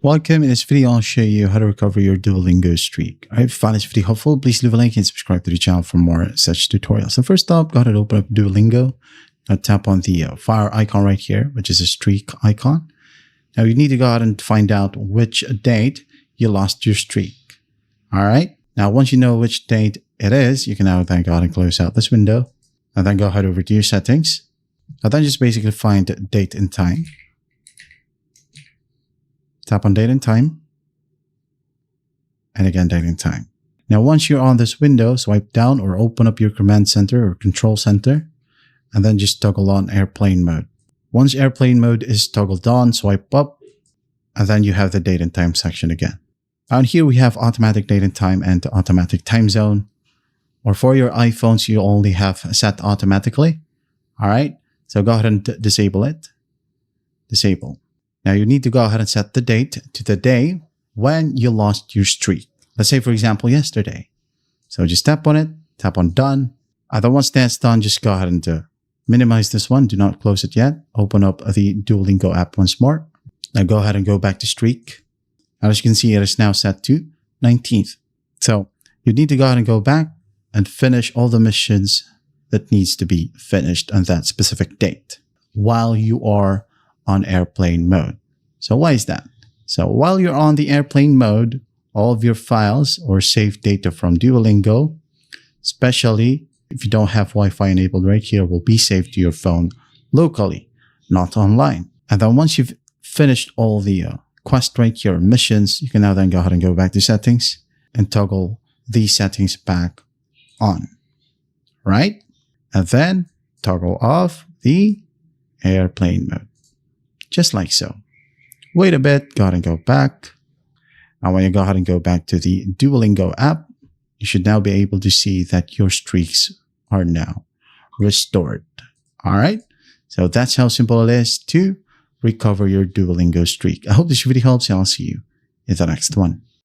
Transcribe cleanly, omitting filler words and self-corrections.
Welcome. In this video, I'll show you how to recover your Duolingo streak. If you found this video helpful, please leave a like and subscribe to the channel for more such tutorials. So first up, go ahead and open up Duolingo. Now tap on the fire icon right here, which is a streak icon. Now you need to go ahead and find out which date you lost your streak. All right. Now, once you know which date it is, you can now then go ahead and close out this window and then go ahead over to your settings. Now then just basically find date and time. Tap on date and time. And again, date and time. Now, once you're on this window, swipe down or open up your command center or control center, and then just toggle on airplane mode. Once airplane mode is toggled on, swipe up, and then you have the date and time section again. And here we have automatic date and time and automatic time zone. Or for your iPhones, you only have set automatically. All right. So go ahead and disable it. Disable. Now you need to go ahead and set the date to the day when you lost your streak. Let's say, for example, yesterday. So just tap on it, tap on done. And then once that's done, just go ahead and minimize this one. Do not close it yet. Open up the Duolingo app once more. Now go ahead and go back to streak. Now, as you can see, it is now set to 19th. So you need to go ahead and go back and finish all the missions that needs to be finished on that specific date while you are on airplane mode. So why is that? So while you're on the airplane mode, all of your files or saved data from Duolingo, especially if you don't have Wi-Fi enabled right here, will be saved to your phone locally, not online. And then once you've finished all the quest right here, missions, you can now then go ahead and go back to settings and toggle these settings back on, right? And then toggle off the airplane mode, just like so. Wait a bit, go ahead and go back. And when you go ahead and go back to the Duolingo app, you should now be able to see that your streaks are now restored. All right. So that's how simple it is to recover your Duolingo streak. I hope this video helps, and I'll see you in the next one.